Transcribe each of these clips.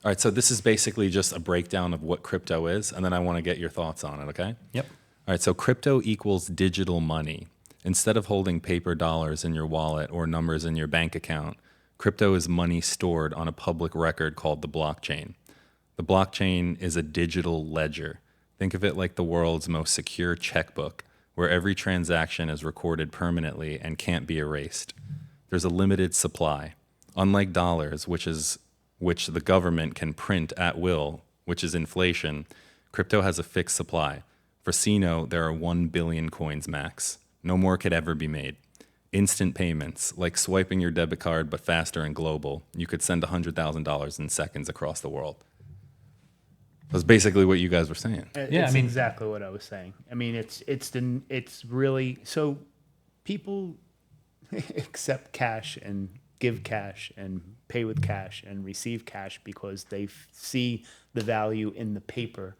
All right, so this is basically just a breakdown of what crypto is, and then I want to get your thoughts on it, okay? Yep. All right, so crypto equals digital money. Instead of holding paper dollars in your wallet or numbers in your bank account, crypto is money stored on a public record called the blockchain. The blockchain is a digital ledger. Think of it like the world's most secure checkbook, where every transaction is recorded permanently and can't be erased. There's a limited supply. Unlike dollars, which the government can print at will, which is inflation, crypto has a fixed supply. For CINO, there are 1 billion coins max. No more could ever be made. Instant payments, like swiping your debit card but faster and global. You could send $100,000 in seconds across the world. That's basically what you guys were saying. Yeah, I mean exactly what I was saying. I mean, it's really so people accept cash and give cash and pay with cash and receive cash because they see the value in the paper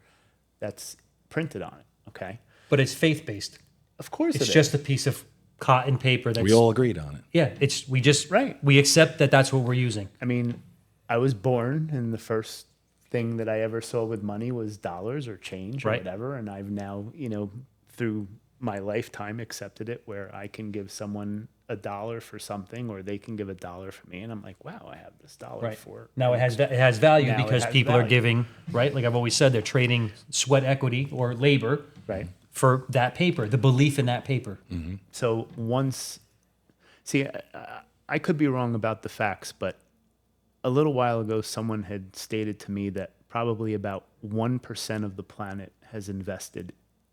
that's printed on it. Okay, But it's faith-based. of course It's it just is. a piece of cotton paper that's... We all agreed on it. Yeah, Right. we accept that that's what we're using. I mean, I was born, and the first thing that I ever saw with money was dollars or change or Right. whatever. And I've now, through my lifetime, accepted it where I can give someone $1 for something, or they can give $1 for me, and I'm like, wow, I have this dollar Right. for it. Now it has value Now it because has people are value. giving, right? Like I've always said, they're trading sweat equity or labor Right. for that paper, the belief in that paper. So I could be wrong about the facts, but a little while ago, someone had stated to me that probably about 1% of the planet has invested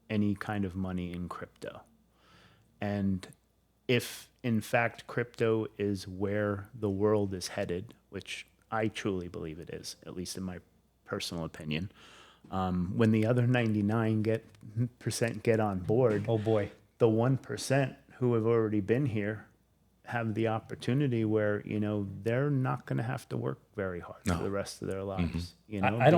any kind of money in crypto. And if, in fact, crypto is where the world is headed, which I truly believe it is, at least in my personal opinion, when the other 99% get on board, Oh boy. the 1% who have already been here have the opportunity where, they're not going to have to work very hard for the rest of their lives. I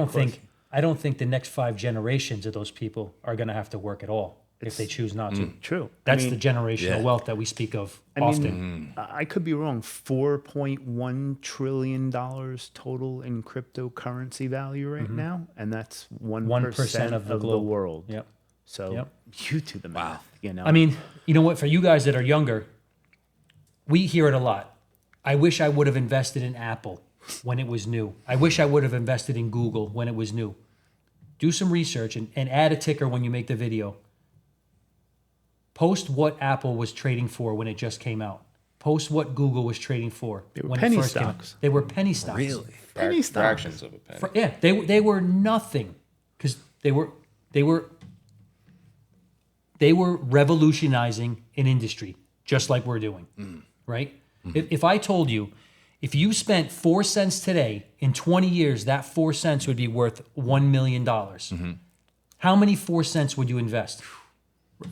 don't think the next 5 generations of those people are going to have to work at all if they choose not to. True. That's the generational wealth that we speak of often. I could be wrong. $4.1 trillion total in cryptocurrency value right now, and that's 1% of the globe. world. Yep. So you do the math. I mean, you know what? For you guys that are younger, we hear it a lot. I wish I would have invested in Apple when it was new. I wish I would have invested in Google when it was new. Do some research and add a ticker when you make the video. Post what Apple was trading for when it just came out. Post what Google was trading for were when penny it first came out. stocks. They were penny stocks. Really? Penny stocks. Fractions of a penny. Yeah, they were nothing because they were revolutionizing an industry just like we're doing, right? If I told you, if you spent 4 cents today, in 20 years, that 4 cents would be worth $1 million. How many 4 cents would you invest?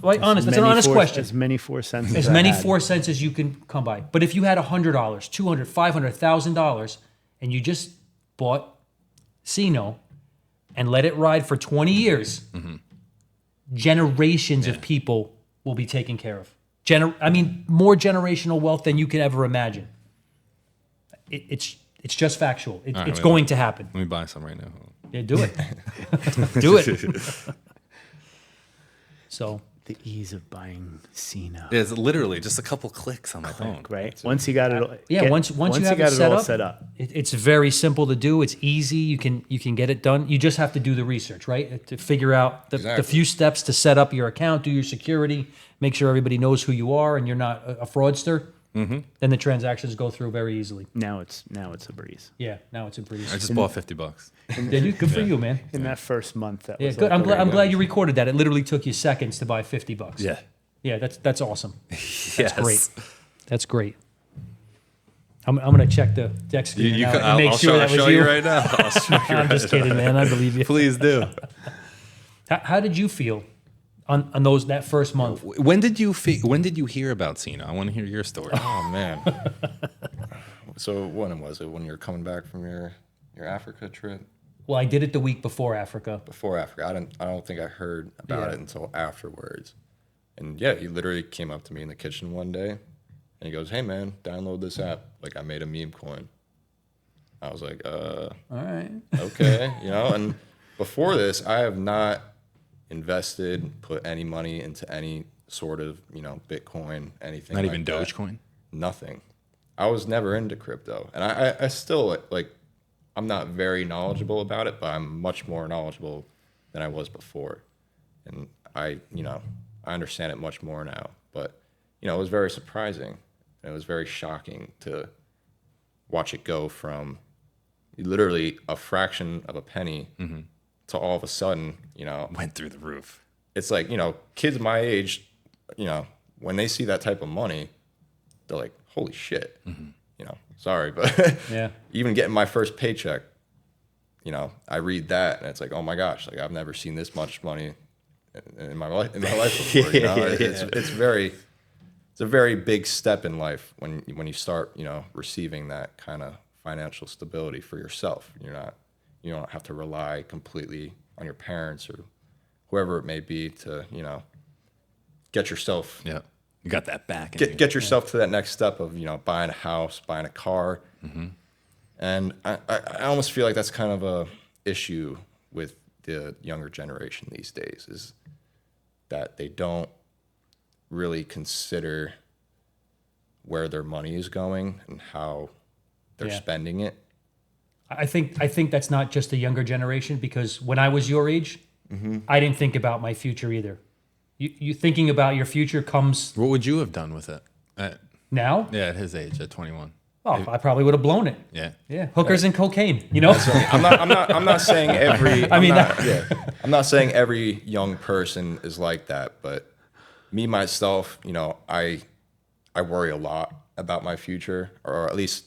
Like, that's an honest question. As many 4 cents As I many had. 4 cents as you can come by. But if you had $100, $200, $500, $1,000, and you just bought CINO and let it ride for 20 years, generations of people will be taken care of. More generational wealth than you could ever imagine. It's just factual. It's going to happen. Let me buy some right now. Yeah, do it. Do it. So The ease of buying CINO. It's literally just a couple clicks on my phone. Right. Once you got it. once you have got it set all up, set up. it's very simple to do. It's easy. You can get it done. You just have to do the research, right? To figure out the few steps to set up your account, do your security, make sure everybody knows who you are and you're not a fraudster. Then the transactions go through very easily. Now it's a breeze. Yeah, now it's a breeze. I just bought $50. Good for you, man. In that first month, that Yeah, was good. like I'm glad you recorded that. It literally took you seconds to buy $50. Yeah. Yeah, that's awesome. Yes. Great. That's great. I'm gonna check the deck screen now and make sure that was show you. you right now. I'll show you I'm just kidding, man. I believe you. Please do. How did you feel on that first month? When did you hear about CINO? I want to hear your story. Oh man. So when was it? When you were coming back from your Africa trip? Well, I did it the week before Africa. Before Africa, I don't think I heard about it until afterwards. And yeah, he literally came up to me in the kitchen one day, and he goes, "Hey man, download this app. Like I made a meme coin." I was like, All right. okay, and before this, I have not invested, put any money into any sort of, Bitcoin, anything. Not like even that. Dogecoin. Nothing. I was never into crypto, and I still like. I'm not very knowledgeable about it, but I'm much more knowledgeable than I was before, and I understand it much more now. But it was very surprising. It was very shocking to watch it go from literally a fraction of a penny to all of a sudden, Went through the roof. it's like, kids my age, when they see that type of money, they're like, holy shit, sorry, but Yeah. even getting my first paycheck, I read that and it's like, oh my gosh, like I've never seen this much money in my life before. It's a very big step in life when you start, receiving that kind of financial stability for yourself. You don't have to rely completely on your parents or whoever it may be to, get yourself Yeah. You got that back. get yourself to that next step of buying a house, buying a car. And I almost feel like that's kind of a issue with the younger generation these days, is that they don't really consider where their money is going and how they're Yeah. spending it. I think that's not just the younger generation, because when I was your age, I didn't think about my future either. You thinking about your future comes What would you have done with it? now. Yeah, at his age, at 21. Oh, I probably would have blown it. Yeah. Yeah, hookers and cocaine. I'm not saying every. I mean, I'm not saying every young person is like that, but me myself, I worry a lot about my future, or at least,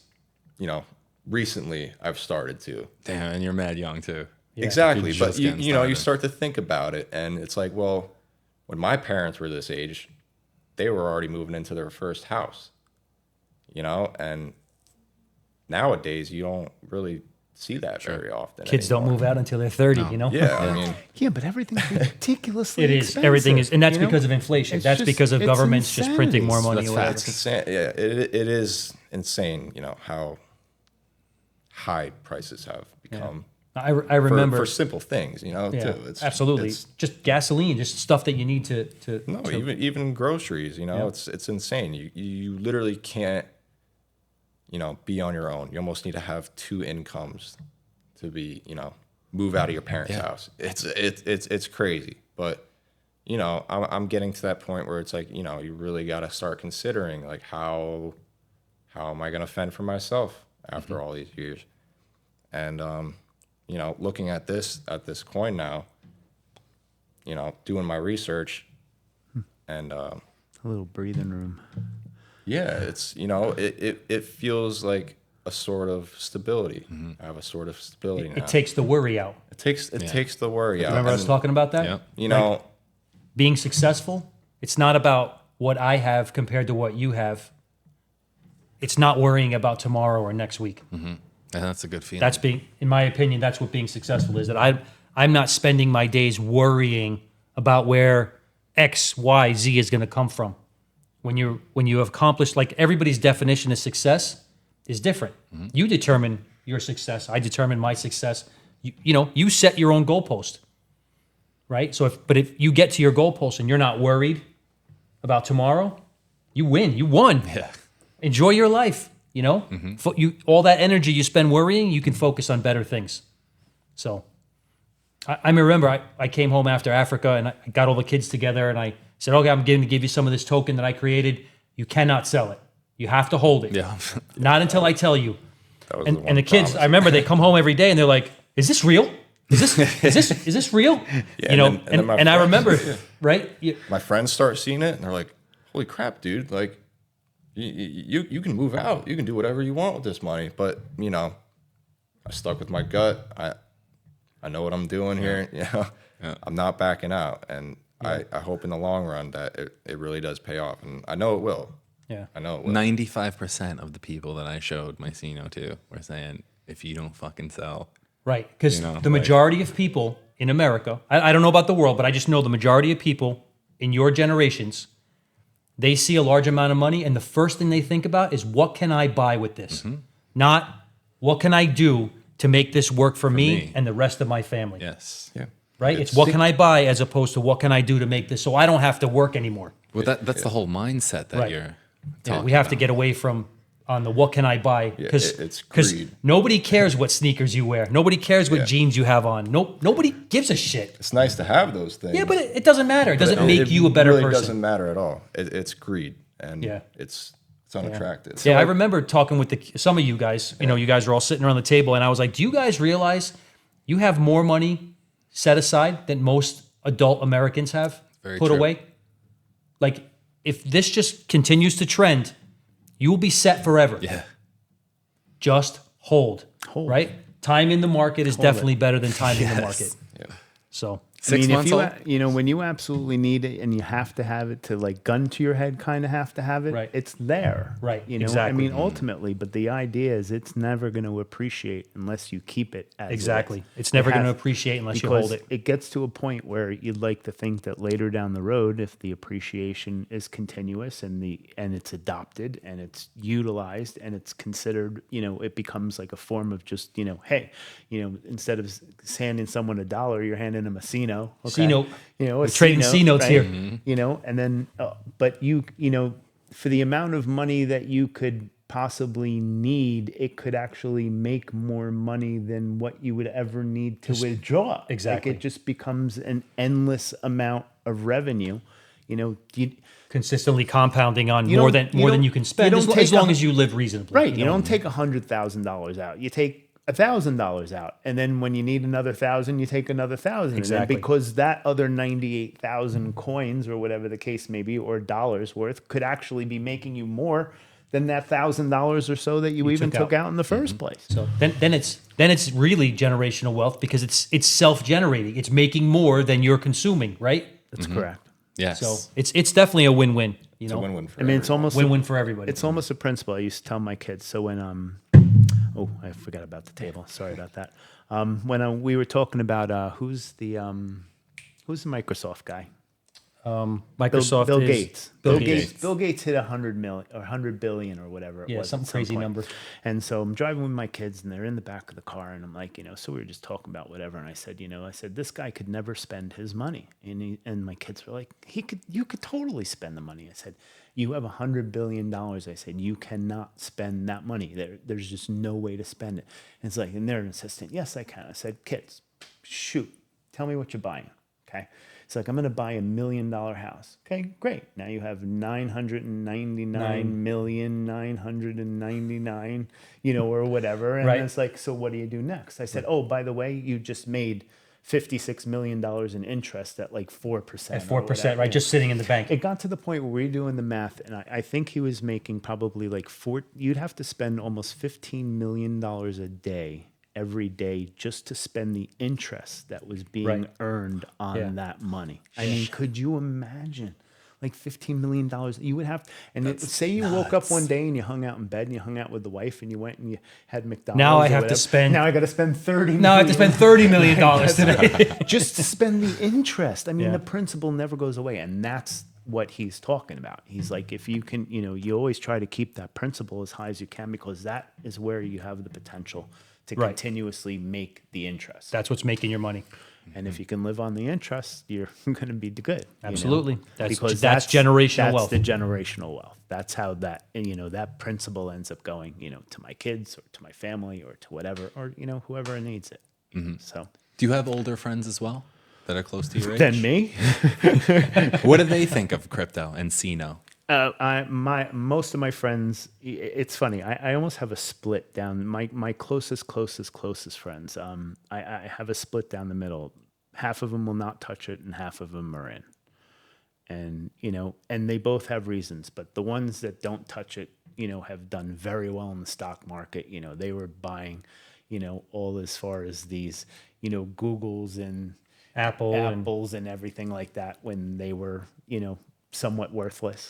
recently I've started to. Damn, and you're mad young too. Exactly, You're but just you getting you started. start to think about it, and it's like, well, when my parents were this age, they were already moving into their first house, and nowadays you don't really see that very often. Kids don't anymore. move out until they're 30. Yeah, I mean, Yeah, but everything's ridiculously It is. expensive, Everything is, and that's you know? because of inflation. It's that's just- because of it's governments just printing insanity. more money. That's or facts. whatever. it's insane. Yeah, it is insane. How high prices have become I remember. for simple things. yeah, too. It's absolutely. it's- Just gasoline, just stuff that you need to. No, to- even groceries, Yeah. it's insane. You literally can't, be on your own. You almost need to have two incomes to be, move out of your parents' house. It's crazy. But, I'm getting to that point where it's like, you really got to start considering like how am I going to fend for myself after all these years? And looking at this coin now, doing my research and A little breathing room. yeah, it's it feels like a sort of stability. I have a sort of stability now. it takes the worry out. It takes the worry out. Remember I was And, talking about that? Yeah. Being successful, it's not about what I have compared to what you have. It's not worrying about tomorrow or next week. And that's a good feeling. That's being, in my opinion, that's what being successful is. That I'm not spending my days worrying about where X, Y, Z is going to come from. When you have accomplished, like everybody's definition of success is different. You determine your success. I determine my success. You set your own goalpost, right? So if you get to your goalpost and you're not worried about tomorrow, you win. You won. Yeah. Enjoy your life. All that energy you spend worrying, you can focus on better things. So I remember I came home after Africa and I got all the kids together and I said, okay, I'm going to give you some of this token that I created. You cannot sell it. You have to hold it. Yeah. Not until I tell you. that was And one the kids, promise. I remember they come home every day and they're like, is this real? Is this real? Yeah, and then my and I friends- remember, right? my friends start seeing it and they're like, holy crap, dude, like you can move out, you can do whatever you want with this money. But I stuck with my gut. I know what I'm doing here. I'm not backing out, and I hope in the long run that it really does pay off, and I know it will. Yeah. I know it will. 95% of the people that I showed my CINO to were saying, if you don't fucking sell, Right, because You know, the like- majority of people in America, I don't know about the world, but I just know the majority of people in your generations, they see a large amount of money, and the first thing they think about is, what can I buy with this? Not what can I do to make this work for me me. and the rest of my family? Yes. Yeah. Right? It's what can I buy as opposed to what can I do to make this so I don't have to work anymore. Well, that's the whole mindset that Right. you're Yeah, talking we have to about. get away from on the what can I buy because it's greed. nobody cares what sneakers you wear. Nobody cares what Yeah. jeans you have on. Nobody gives a shit. It's nice to have those things. Yeah, but it doesn't matter. It doesn't But make you a better really person. doesn't matter at all. It's greed, and Yeah. it's unattractive. Yeah, I remember talking with some of you guys. You know, you guys were all sitting around the table, and I was like, "Do you guys realize you have more money set aside than most adult Americans have Very put true. away? Like, if this just continues to trend, you will be set forever. Yeah. Just hold. Hold. Right? Time in the market is definitely better than time in the market. Yeah. So, 6 if months you, old? you know, when you absolutely need it and you have to have it to like gun to your head, kind of have to have it. Right. It's there. Right, You know, exactly. I mean, ultimately, but the idea is it's never going to appreciate unless you keep it as it exactly. is. It's never It going to has- appreciate unless you because hold it. it gets to a point where you'd like to think that later down the road, if the appreciation is continuous and it's adopted and it's utilized and it's considered, you know, it becomes like a form of just, you know, hey, you know, instead of handing someone $1, you're handing them a CINO. Okay? CINO. You know, We're a trading C notes right? here. You know, and then, but you know, for the amount of money that you could possibly need, it could actually make more money than what you would ever need to withdraw. exactly. Like it just becomes an endless amount of revenue. You know, Consistently compounding on You more don't- than you more than don't- you can you spend, don't as take long a- as you live reasonably. right. You know? don't take $100,000 out. You take $1,000 out, and then when you need another 1,000, you take another 1,000. Exactly. And because that other 98,000 coins or whatever the case may be, or dollars worth, could actually be making you more than that $1,000 or so that you even took took out. out in the 1st place. So then it's really generational wealth because it's self-generating. It's making more than you're consuming, right? That's correct. Yes. So it's definitely a win-win. You It's a know, win-win for I mean, it's everyone. almost win-win for everybody. It's almost a principle I used to tell my kids. So when oh, I forgot about the table. Sorry about that. When we were talking about who's the Microsoft guy? Microsoft Bill is Gates. Bill Bill Gates. Bill Gates hit 100 million or 100 billion or whatever it Yeah, was. some at crazy point. number. And so I'm driving with my kids, and they're in the back of the car, and I'm like, you know, so we were just talking about whatever, and I said, this guy could never spend his money, and my kids were like, you could totally spend the money. I said, you have $100 billion. I said, you cannot spend that money. There's just no way to spend it. And it's like, and they're insistent, yes, I can. I said, kids, shoot, tell me what you're buying. Okay. It's like, I'm going to buy $1 million house. Okay, great. Now you have 999,999, you know, or whatever. And Right. it's like, so what do you do next? I said, oh, by the way, you just made $56 million in interest at like 4%. At or 4%, whatever. right? Just sitting in the bank. It got to the point where we were doing the math, and I think he was making probably like you'd have to spend almost $15 million a day every day just to spend the interest that was being Right. earned on Yeah. that money. I mean, could you imagine? Like $15 million, you would have, say you woke up one day and you hung out in bed and you hung out with the wife and you went and you had McDonald's. Now I or have to whatever. spend- Now I got to spend $30 Now I have to spend $30 million today. just to spend the interest. I mean, Yeah. the principal never goes away, and that's what he's talking about. He's like, if you can, you know, you always try to keep that principal as high as you can because that is where you have the potential to Right. continuously make the interest. That's what's making your money. And if you can live on the interest, you're going to be good. you know? Absolutely. That's Because generational that's wealth. the generational wealth. That's how that, you know, that principle ends up going, you know, to my kids or to my family or to whatever, or, you know, whoever needs it. So Do you have older friends as well that are close to your age? then me. What do they think of crypto and CINO? Most of my friends, it's funny. I almost have a split down. My closest friends. I have a split down the middle. Half of them will not touch it, and half of them are in. And you know, and they both have reasons. But the ones that don't touch it, you know, have done very well in the stock market. You know, they were buying, you know, all as far as these, you know, Googles and Apples and everything like that when they were, you know, somewhat worthless.